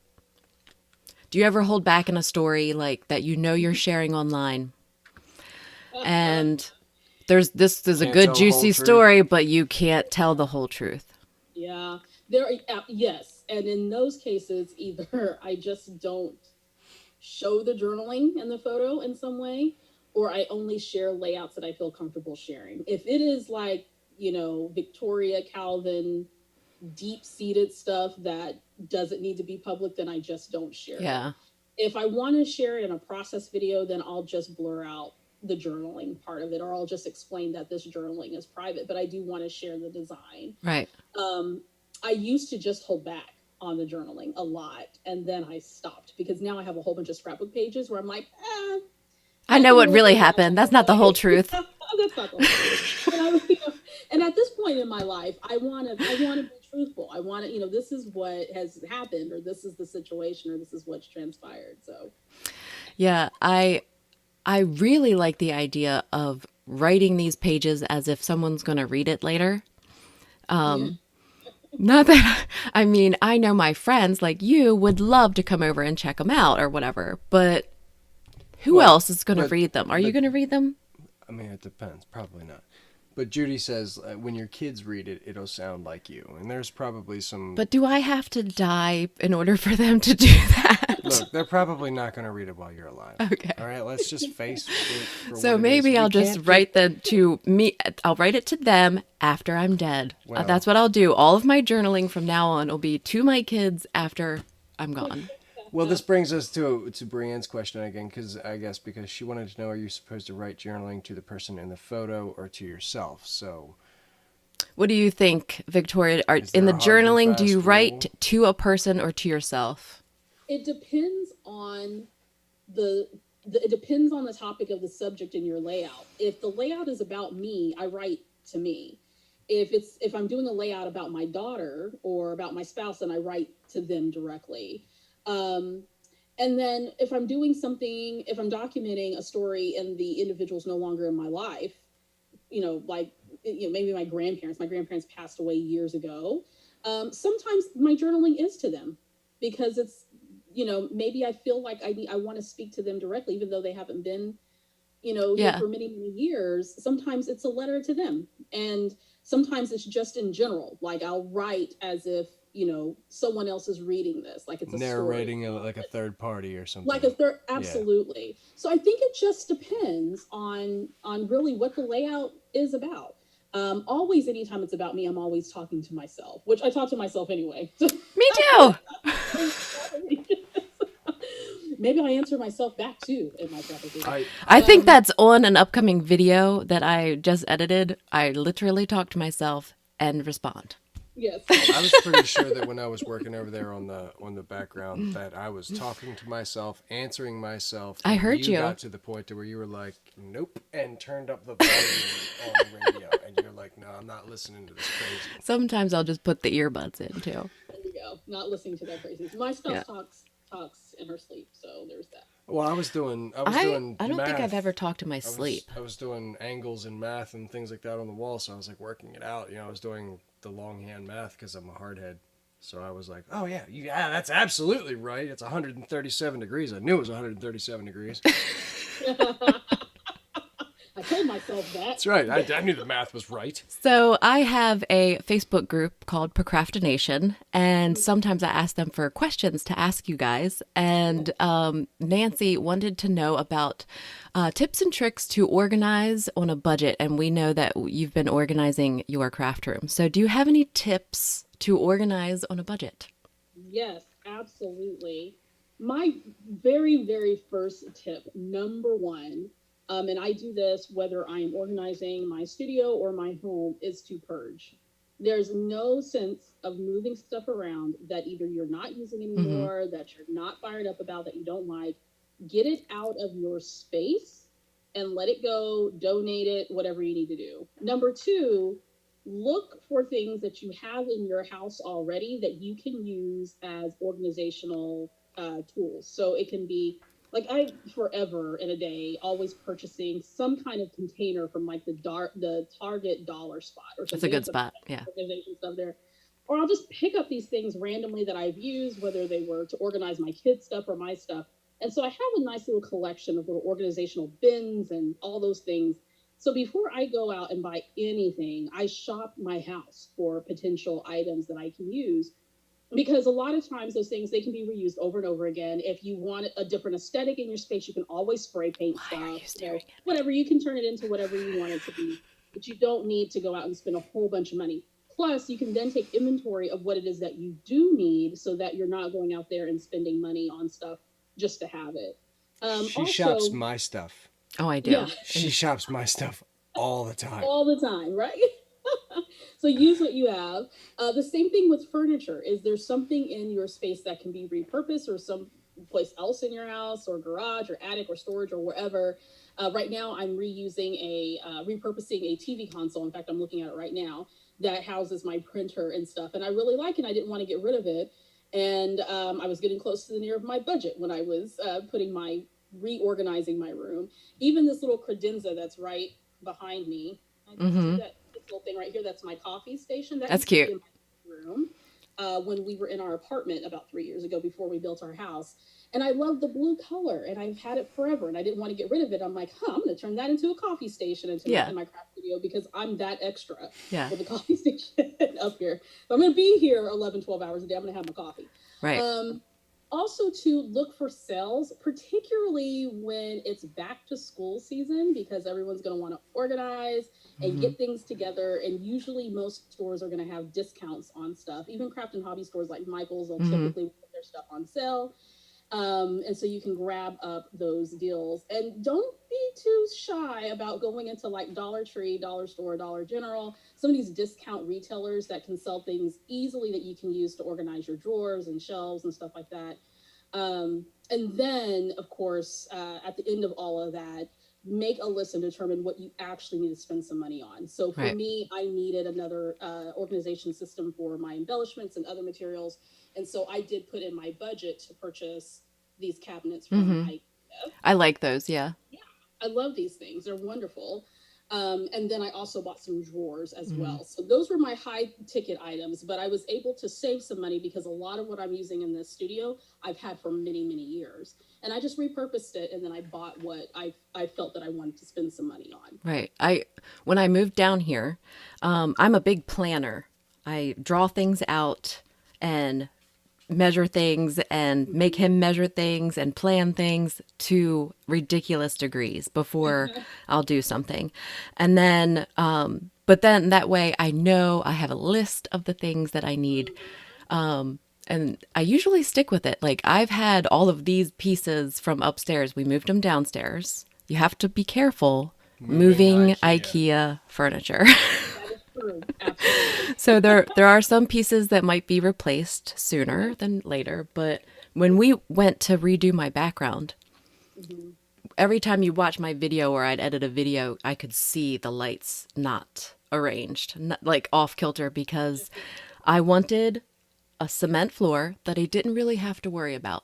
Do you ever hold back in a story like that you're sharing online? And this is a good juicy story, but you can't tell the whole truth. Yeah, yes. And in those cases, either I just don't show the journaling in the photo in some way, or I only share layouts that I feel comfortable sharing. If it is like, Victoria Calvin, deep-seated stuff that doesn't need to be public, then I just don't share it. If I want to share it in a process video, then I'll just blur out the journaling part of it, or I'll just explain that this journaling is private, but I do want to share the design. Right. I used to just hold back on the journaling a lot, and then I stopped because now I have a whole bunch of scrapbook pages where I'm like, I know what really happened. That's not the whole truth. That's not the whole truth. And at this point in my life, I want to be truthful. I want to, this is what has happened, or this is the situation, or this is what's transpired. So, yeah, I really like the idea of writing these pages as if someone's going to read it later. Not that, I mean, I know my friends like you would love to come over and check them out or whatever, but who else is going to read them? Are you going to read them? I mean, it depends. Probably not. But Judy says when your kids read it, it'll sound like you. And there's probably some... But do I have to die in order for them to do that? Look, they're probably not going to read it while you're alive. Okay. All right, let's just face it. So maybe I'll just write them to me. I'll write it to them after I'm dead. Well, that's what I'll do. All of my journaling from now on will be to my kids after I'm gone. Well, this brings us to Brienne's question again, because she wanted to know, are you supposed to write journaling to the person in the photo or to yourself? So, what do you think, Victoria? In the journaling, do you write to a person or to yourself? It depends on it depends on the topic of the subject in your layout. If the layout is about me, I write to me. If I'm doing a layout about my daughter or about my spouse, then I write to them directly. And then if I'm doing something, if I'm documenting a story and the individual's no longer in my life, maybe my grandparents passed away years ago. Sometimes my journaling is to them because it's, maybe I feel like I want to speak to them directly, even though they haven't been, here for many, many years. Sometimes it's a letter to them. And sometimes it's just in general, like I'll write as if, someone else is reading this, like it's a narrating story. Like a third party or something. Like a third, absolutely. Yeah. So I think it just depends on really what the layout is about. Always, anytime it's about me, I'm always talking to myself, which I talk to myself anyway. Me too. Maybe I answer myself back too in my preparation. I think that's on an upcoming video that I just edited. I literally talk to myself and respond. Yes. I was pretty sure that when I was working over there on the background that I was talking to myself, answering myself. I heard you. You got to the point to where you were like, nope, and turned up the volume on the radio. And you're like, no, I'm not listening to this crazy. Sometimes I'll just put the earbuds in too. There you go. Not listening to that crazy. My spouse talks in her sleep, so there's that. Well, I was doing I don't math. think I've ever talked in my sleep. I was doing angles and math and things like that on the wall, so I was like working it out. I was doing the longhand math because I'm a hardhead. So I was like, oh yeah, that's absolutely right. It's 137 degrees. I knew it was 137 degrees. I told myself that. That's right. I knew the math was right. So I have a Facebook group called Procrastination, and sometimes I ask them for questions to ask you guys. And Nancy wanted to know about tips and tricks to organize on a budget. And we know that you've been organizing your craft room. So do you have any tips to organize on a budget? Yes, absolutely. My very, very first tip, number one, and I do this whether I'm organizing my studio or my home, is to purge. There's no sense of moving stuff around that either you're not using anymore, that you're not fired up about, that you don't like. Get it out of your space and let it go, donate it, whatever you need to do. Number two, look for things that you have in your house already that you can use as organizational tools. So it can be like I forever in a day always purchasing some kind of container from like the Target dollar spot or That's a something. good That's a spot. Yeah. organization stuff there. Or I'll just pick up these things randomly that I've used, whether they were to organize my kids' stuff or my stuff. And so I have a nice little collection of little organizational bins and all those things. So before I go out and buy anything, I shop my house for potential items that I can use, because a lot of times those things, they can be reused over and over again. If you want a different aesthetic in your space, you can always spray paint stuff, whatever, you can turn it into whatever you want it to be, but you don't need to go out and spend a whole bunch of money. Plus you can then take inventory of what it is that you do need, so that you're not going out there and spending money on stuff just to have it. She shops my stuff. Oh, I do. Yeah. She shops my stuff all the time. All the time, right? So use what you have. The same thing with furniture. Is there something in your space that can be repurposed, or some place else in your house or garage or attic or storage or wherever? Right now I'm repurposing a TV console. In fact, I'm looking at it right now, that houses my printer and stuff. And I really like it. I didn't want to get rid of it. And I was getting close to the near of my budget when I was reorganizing my room. Even this little credenza that's right behind me. Mm-hmm. This little thing right here, that's my coffee station. That's cute. In my room when we were in our apartment about 3 years ago, before we built our house. And I love the blue color, and I've had it forever, and I didn't want to get rid of it. I'm like, I'm going to turn that into a coffee station in my craft studio, because I'm that extra for the coffee station up here. So I'm going to be here 11, 12 hours a day. I'm going to have my coffee. Right. Also to look for sales, particularly when it's back to school season, because everyone's going to want to organize and get things together. And usually most stores are going to have discounts on stuff. Even craft and hobby stores like Michael's will typically put their stuff on sale. And so you can grab up those deals. And don't be too shy about going into like Dollar Tree, Dollar Store, Dollar General, some of these discount retailers that can sell things easily that you can use to organize your drawers and shelves and stuff like that. And then, of course, at the end of all of that, make a list and determine what you actually need to spend some money on. So for me, I needed another organization system for my embellishments and other materials. And so I did put in my budget to purchase these cabinets from IKEA. I like those, yeah. Yeah, I love these things. They're wonderful. And then I also bought some drawers as well. So those were my high ticket items, but I was able to save some money because a lot of what I'm using in this studio, I've had for many, many years. And I just repurposed it, and then I bought what I felt that I wanted to spend some money on. Right. When I moved down here, I'm a big planner. I draw things out and measure things and make him measure things and plan things to ridiculous degrees before I'll do something. And then, but then that way I know I have a list of the things that I need. And I usually stick with it. Like I've had all of these pieces from upstairs. We moved them downstairs. You have to be careful moving IKEA furniture. So there are some pieces that might be replaced sooner than later, but when we went to redo my background, every time you watch my video or I'd edit a video, I could see the lights not arranged, like off kilter, because I wanted a cement floor that I didn't really have to worry about.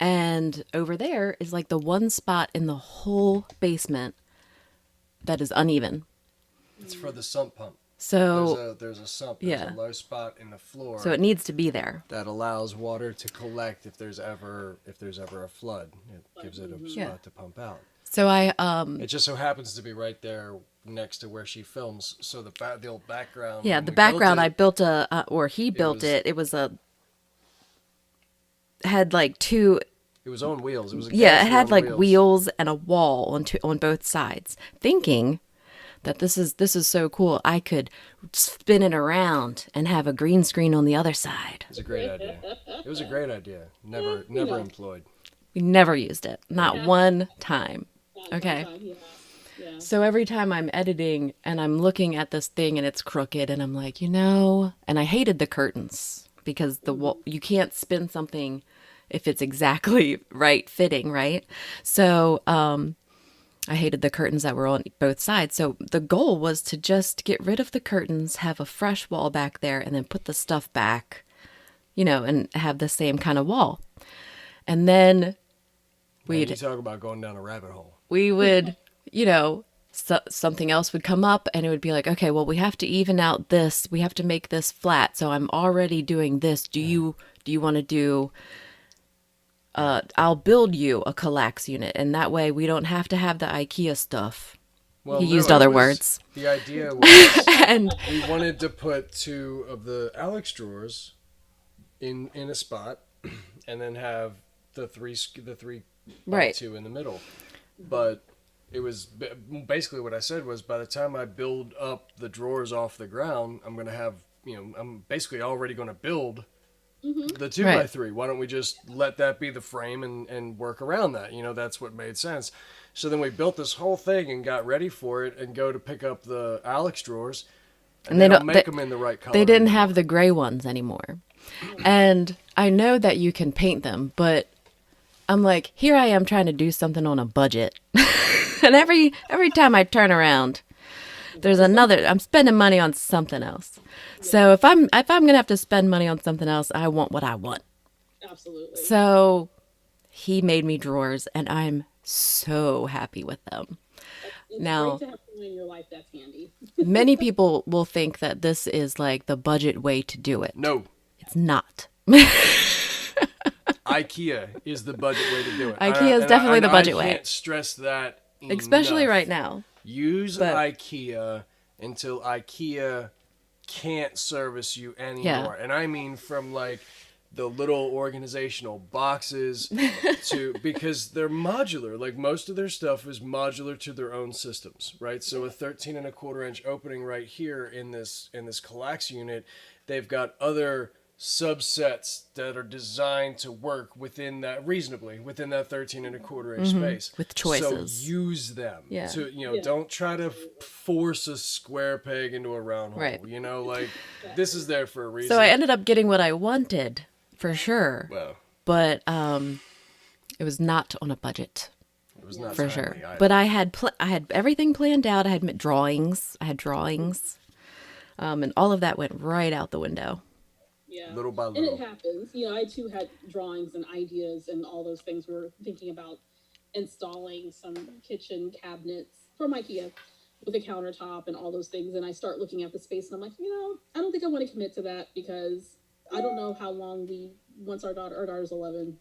And over there is like the one spot in the whole basement that is uneven. It's for the sump pump. So there's a sump. There's a low spot in the floor. So it needs to be there. That allows water to collect if there's ever a flood. It gives it a spot to pump out. So it just so happens to be right there next to where she films. So the old background. Yeah, the background I built he built it. It was had like two. It was on wheels. It was it had like wheels and a wall on both sides. Thinking that this is so cool. I could spin it around and have a green screen on the other side. It's a great idea. It was a great idea. Never employed. We never used it. Not one time. Okay. So every time I'm editing and I'm looking at this thing and it's crooked and I'm like, and I hated the curtains because you can't spin something if it's exactly right fitting, right? So I hated the curtains that were on both sides. So the goal was to just get rid of the curtains, have a fresh wall back there, and then put the stuff back, and have the same kind of wall. And then you talk about going down a rabbit hole. We would, something else would come up and it would be like, okay, well, we have to even out this. We have to make this flat. So I'm already doing this. Do you want to do... I'll build you a Kallax unit, and that way we don't have to have the IKEA stuff. Well, he used other words. The idea was and we wanted to put 2 of the Alex drawers in a spot, and then have the three right 2 in the middle. But it was basically what I said was, by the time I build up the drawers off the ground, I'm going to have, I'm basically already going to build the 2x3. Why don't we just let that be the frame and work around that? That's what made sense. So then we built this whole thing and got ready for it, and go to pick up the Alex drawers, and they don't make them in the right color. They didn't have the gray ones anymore. And I know that you can paint them, but I'm like, here I am trying to do something on a budget. And every time I turn around, I'm spending money on something else. So if I'm going to have to spend money on something else, I want what I want. Absolutely. So he made me drawers, and I'm so happy with them. It's now, great to have someone in your life that's handy. Many people will think that this is like the budget way to do it. No. It's not. IKEA is the budget way to do it. IKEA is definitely the budget way. I can't stress that enough. Especially right now. Use IKEA until IKEA can't service you anymore. Yeah. And I mean from like the little organizational boxes to, because they're modular. Like most of their stuff is modular to their own systems, right? So a 13.25-inch opening right here in this Kallax unit, they've got other subsets that are designed to work within that 13.25-inch space with choices. So use them. Yeah. To don't try to force a square peg into a round hole. Right. This is there for a reason. So I ended up getting what I wanted for sure. Well, but it was not on a budget. It was not for sure. Either. But I had everything planned out. I had drawings. And all of that went right out the window. Yeah. Little by little. And it happens. I too had drawings and ideas and all those things. We were thinking about installing some kitchen cabinets from IKEA with a countertop and all those things. And I start looking at the space and I'm like, I don't think I want to commit to that because I don't know how long once our daughter's 11.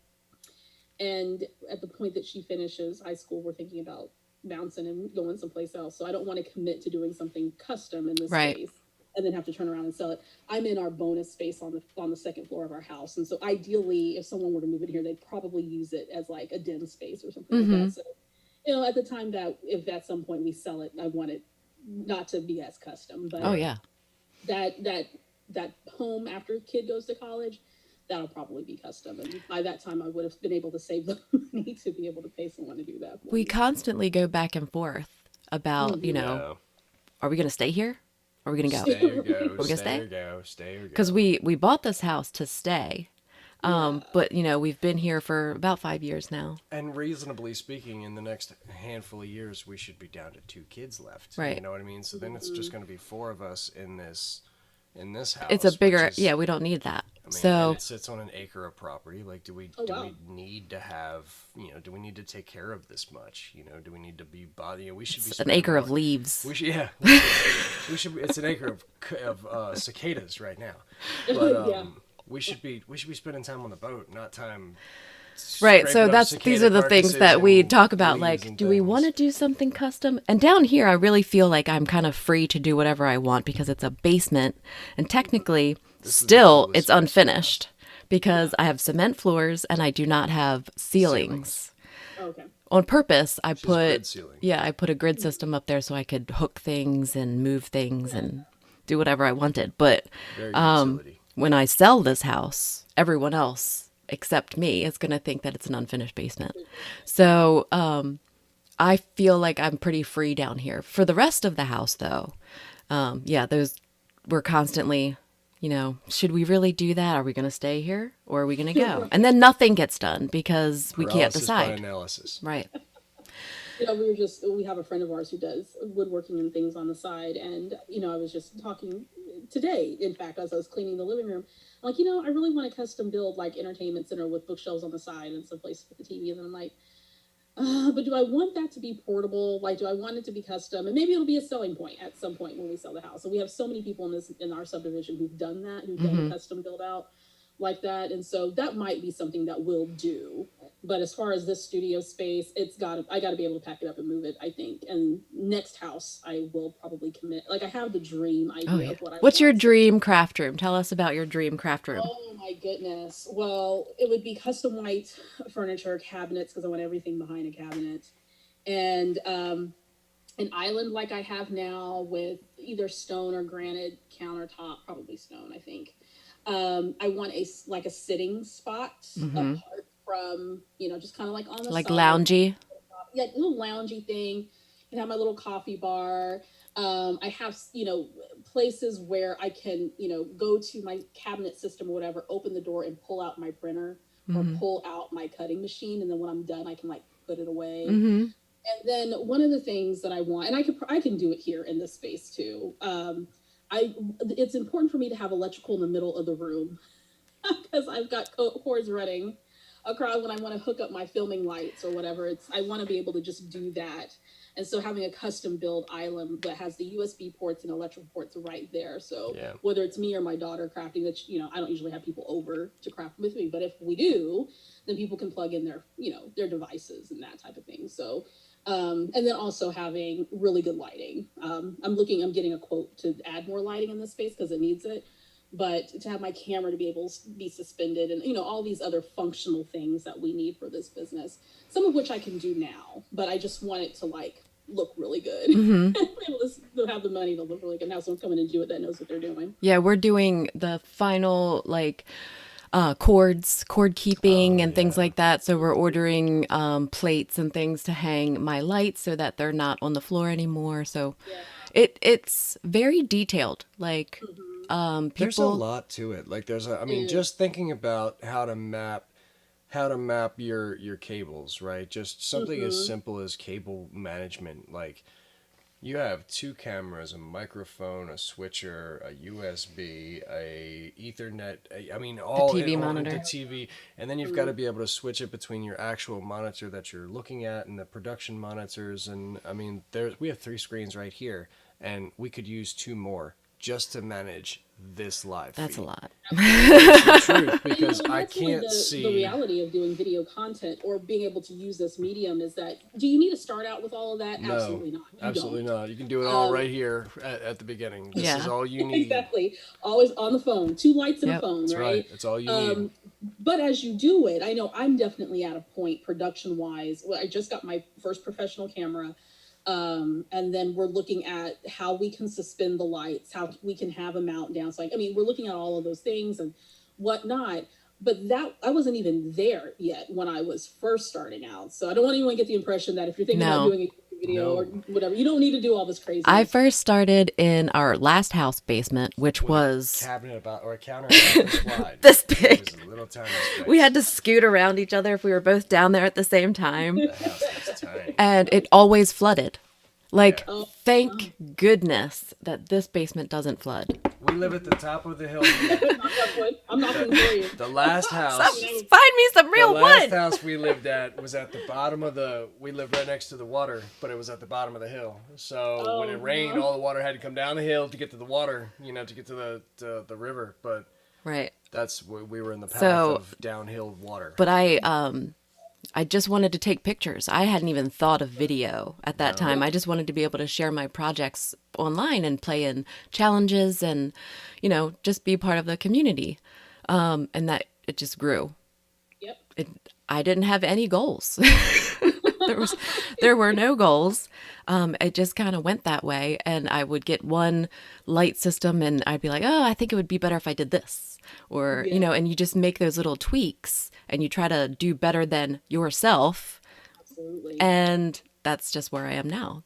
And at the point that she finishes high school, we're thinking about bouncing and going someplace else. So I don't want to commit to doing something custom in this space. And then have to turn around and sell it. I'm in our bonus space on the second floor of our house. And so ideally, if someone were to move in here, they'd probably use it as like a den space or something like that. So, at the time that if at some point we sell it, I want it not to be as custom. But that home after a kid goes to college, that'll probably be custom. And by that time, I would have been able to save the money to be able to pay someone to do that. We constantly go back and forth about, are we going to stay here? Are we going to go? Stay or go. Are we going to stay? Stay or go. Because we bought this house to stay. But, we've been here for about 5 years now. And reasonably speaking, in the next handful of years, we should be down to 2 kids left. Right. You know what I mean? So then it's just going to be 4 of us in this house. It's a bigger, we don't need that. And it sits on an acre of property. Like, do we need to have, do we need to take care of this much? Do we need to be bothering? We should be an acre of leaves. We should. We should. It's an acre of cicadas right now. But we should be spending time on the boat, not time. Right. So these are the things that we talk about. Like, do we want to do something custom? And down here, I really feel like I'm kind of free to do whatever I want because it's a basement, and technically. Still, it's unfinished because I have cement floors and I do not have ceilings. Okay. On purpose, I put a grid system up there so I could hook things and move things and do whatever I wanted. But when I sell this house, everyone else except me is going to think that it's an unfinished basement. So I feel like I'm pretty free down here. For the rest of the house, though, we're constantly... should we really do that? Are we going to stay here or are we going to go? And then nothing gets done because we can't decide. Paralysis by analysis. Right. we have a friend of ours who does woodworking and things on the side. And, I was just talking today, in fact, as I was cleaning the living room, like, I really want to custom build like entertainment center with bookshelves on the side and some place to put the TV. And then I'm like, but do I want that to be portable? Like, do I want it to be custom? And maybe it'll be a selling point at some point when we sell the house. So we have so many people in our subdivision who've done that, who've done a custom build out like that. And so that might be something that we'll do. But as far as this studio space, I got to be able to pack it up and move it, I think. And next house, I will probably commit. Like, I have the dream idea of what I What's your dream craft room? Tell us about your dream craft room. Oh my goodness. Well, it would be custom white furniture, cabinets, because I want everything behind a cabinet. And an island like I have now with either stone or granite countertop, probably stone, I think. I want a sitting spot apart from, just kind of like on the like side. Loungy. Yeah, a little loungy thing. And have my little coffee bar. I have, places where I can, go to my cabinet system or whatever, open the door and pull out my printer or pull out my cutting machine. And then when I'm done, I can like put it away. And then one of the things that I want, and I can do it here in this space too. It's important for me to have electrical in the middle of the room because I've got cords running across when I want to hook up my filming lights or whatever. I want to be able to just do that. And so having a custom build island that has the USB ports and electrical ports right there. So whether it's me or my daughter crafting, which, I don't usually have people over to craft with me, but if we do, then people can plug in their devices and that type of thing. So, and then also having really good lighting. I'm getting a quote to add more lighting in this space because it needs it. But to have my camera to be able to be suspended and, all these other functional things that we need for this business, some of which I can do now, but I just want it to look really good. Able to have the money to look really good and have someone come in and do it that knows what they're doing. Yeah, we're doing the final cord keeping and things like that. So we're ordering plates and things to hang my lights so that they're not on the floor anymore. So it's very detailed. Like there's a lot to it. Like just thinking about how to map your cables, right? Just something as simple as cable management. Like you have 2 cameras, a microphone, a switcher, a USB, a Ethernet. All the TV all monitor, into TV, and then you've got to be able to switch it between your actual monitor that you're looking at and the production monitors. And we have 3 screens right here, and we could use 2 more just to manage this live feed. That's a lot. That's the truth, because I can't see the reality of doing video content or being able to use this medium is that, do you need to start out with all of that? No, absolutely not. Absolutely not. You can do it all right here at the beginning. This is all you need. Exactly. Always on the phone. 2 lights and a phone, That's right? That's all you need. But as you do it, I know I'm definitely at a point production-wise. Well, I just got my first professional camera. And then we're looking at how we can suspend the lights, how we can have a mount down. So we're looking at all of those things and whatnot, but that I wasn't even there yet when I was first starting out. So I don't want anyone to get the impression that if you're thinking about doing a video or whatever, you don't need to do all this crazy. I first started in our last house basement, which was a cabinet or a counter slide. This big. It was a little tiny space. We had to scoot around each other if we were both down there at the same time. The house was tiny. And it always flooded. Thank goodness that this basement doesn't flood. We live at the top of the hill. I'm not going to hear you. The last house. Find me some real wood. The last house we lived at was at the bottom of we lived right next to the water, but it was at the bottom of the hill. So when it rained, all the water had to come down the hill to get to the water, to get to the river. But we were in the path of downhill water. But I just wanted to take pictures. I hadn't even thought of video at that time. I just wanted to be able to share my projects online and play in challenges and, just be part of the community. And that it just grew. Yep. I didn't have any goals. There were no goals. It just kind of went that way. And I would get one light system and I'd be like, oh, I think it would be better if I did this. Or, and you just make those little tweaks and you try to do better than yourself. Absolutely. And that's just where I am now.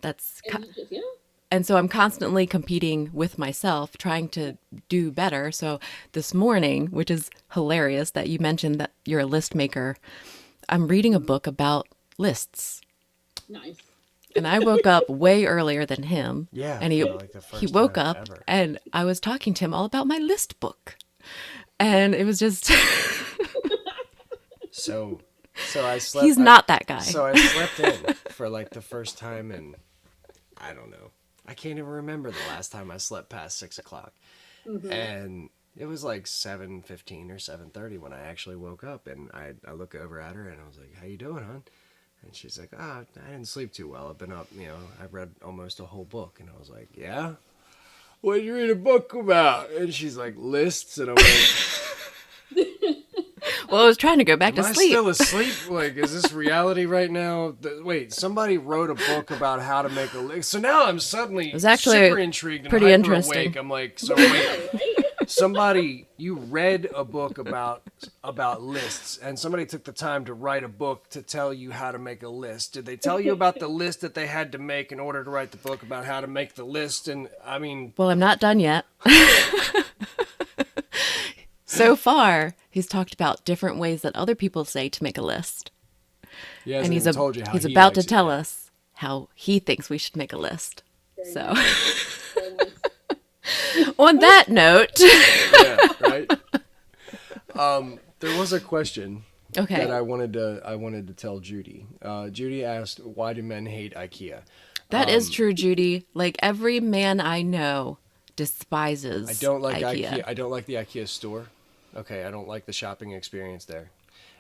And so I'm constantly competing with myself, trying to do better. So this morning, which is hilarious that you mentioned that you're a list maker, I'm reading a book about lists. Nice. And I woke up way earlier than him. Yeah. And he like the first he woke time up ever. and I was talking to him all about my list book. And it was just So I slept. he's not that guy. So I slept in for like the first time in, I don't know. I can't even remember the last time I slept past 6 o'clock. And it was like 7:15 or 7:30 when I actually woke up, and I look over at her and I was like, "How you doing, hon?" And she's like, I didn't sleep too well. I've been up, I read almost a whole book. And I was like, yeah? What did you read a book about? And she's like, lists. And I'm like, well, I was trying to go back to am I sleep. still asleep? Like, is this reality right now? Wait, somebody wrote a book about how to make a list. So now I'm suddenly actually super intrigued and pretty hyper interesting. awake. I'm like, so wait. You read a book about lists, and somebody took the time to write a book to tell you how to make a list. Did they tell you about the list that they had to make in order to write the book about how to make the list? And I mean, well, I'm not done yet. So far, he's talked about different ways that other people say to make a list. and he's told you how he's he about to likes it tell yet. us how he thinks we should make a list. So, on that note, Yeah, right. There was a question okay. that I wanted to tell Judy. Judy asked, "Why do men hate IKEA?" That is true, Judy. Like every man I know despises I don't like IKEA. I don't like the IKEA store. Okay, I don't like the shopping experience there,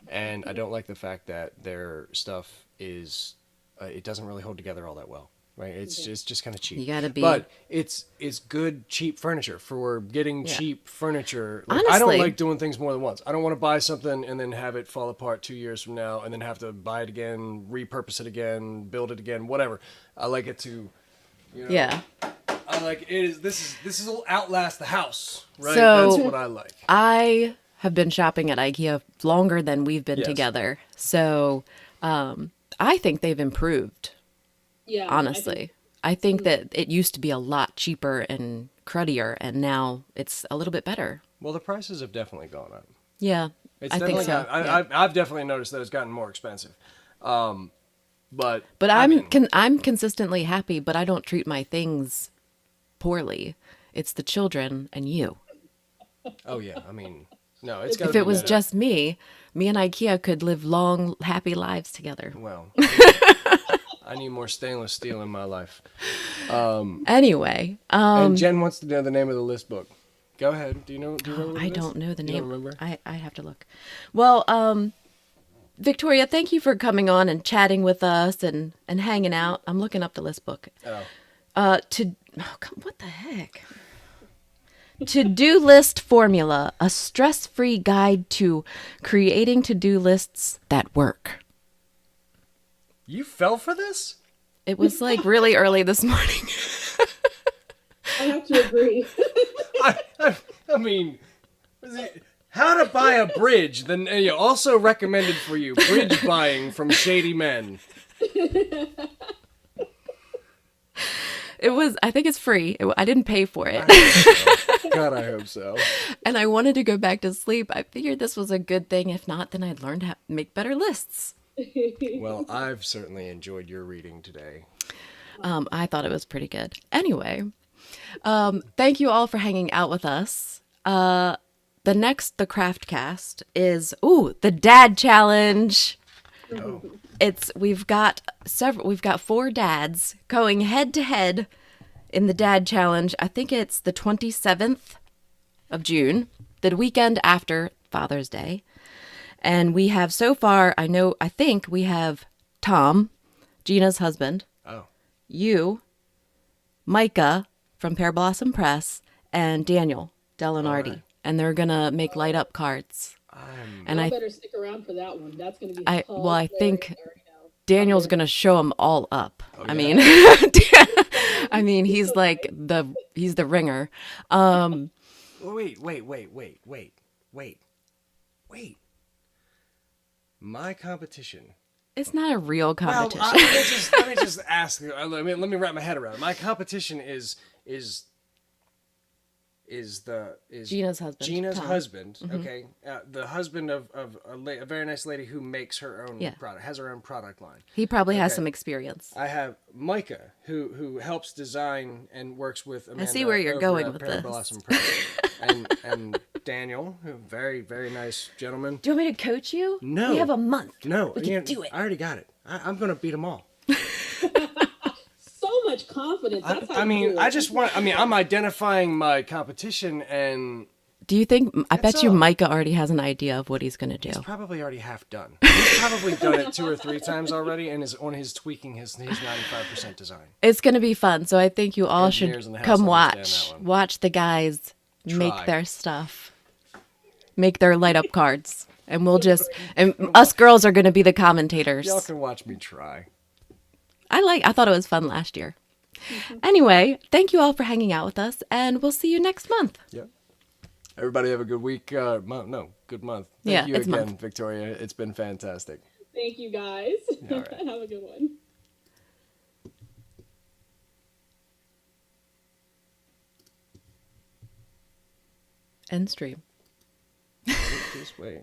and I don't like the fact that their stuff is it doesn't really hold together all that well. Right? It's just kind of cheap. You gotta be. But it's good cheap furniture for getting Yeah. cheap furniture. Like, I don't Honestly. like doing things more than once. I don't want to buy something and then have it fall apart 2 years from now, and then have to buy it again, repurpose it again, build it again, whatever. I like it to, Yeah. I like it is. This will outlast the house, right? So- That's what I like. I have been shopping at IKEA longer than we've been Yes. together. So, I think they've improved. Yeah. Honestly, I think that it used to be a lot cheaper and cruddier, and now it's a little bit better. Well, the prices have definitely gone up. Yeah, It's I think definitely so. gotten- I've definitely noticed that it's gotten more expensive. But I I'm mean, I'm consistently happy, but I don't treat my things poorly. It's the children and you. oh yeah, I mean, no, it's got. If it was just me and IKEA could live long, happy lives together. well, I need more stainless steel in my life. Anyway, And Jen wants to know the name of the list book. Go ahead. Do you know? What I it is? don't know the You name. don't remember? I have to look. Well, Victoria, thank you for coming on and chatting with us and hanging out. I'm looking up the list book. Oh. What the heck? To-do list formula, a stress-free guide to creating to-do lists that work. You fell for this? It was like really early this morning. I have to agree. I mean, how to buy a bridge? Then also recommended for you bridge buying from shady men. I think it's free. I didn't pay for it. God, I hope so. And I wanted to go back to sleep. I figured this was a good thing. If not, then I'd learn how to make better lists. Well, I've certainly enjoyed your reading today. I thought it was pretty good. Anyway, thank you all for hanging out with us. The Craft Cast is, the Dad Challenge. Oh. We've got 4 dads going head to head in the Dad Challenge. I think it's the 27th of June, the weekend after Father's Day. And we have so far, I think we have Tom, Gina's husband, Oh. you, Micah from Pear Blossom Press, and Daniel Delinardi. Alright. And they're going to make light up cards. And I I better stick around for that one. That's going to be. I think hilarious. I already know. Daniel's going to show them all up. Oh, I yeah? mean, he's like he's the ringer. Wait. My competition. It's not a real competition. Well, let me just ask. Let me wrap my head around it. My competition is is Gina's husband. Gina's Tom. husband. Mm-hmm. Okay, the husband of a very nice lady who makes her own Yeah. product, has her own product line. He probably has Okay. some experience. I have Micah, who helps design and works with Amanda. I see where you're over going at with Pear this. Blossom Press. and Daniel, who very, very nice gentleman. Do you want me to coach you? No. We have a month. No. We can do it. I already got it. I'm going to beat them all. So much confidence. That's how I mean, you do it. I just want, I'm identifying my competition, and Do you think, I bet That's you all. Micah already has an idea of what he's going to do. he's probably already half done. He's probably done it 2 or 3 times already and is on his tweaking his 95% design. It's going to be fun. So I think you all Engineers in should the house come understand watch. that one. Watch the guys make Try. their stuff. Make their light up cards. And we'll just, and us girls are going to be the commentators. Y'all can watch me try. I thought it was fun last year. Anyway, thank you all for hanging out with us, and we'll see you next month. Yep. Everybody have a good week. Good month. Yeah, Thank you it's again, month. Victoria. It's been fantastic. Thank you guys. All right. Have a good one. End stream. Just wait.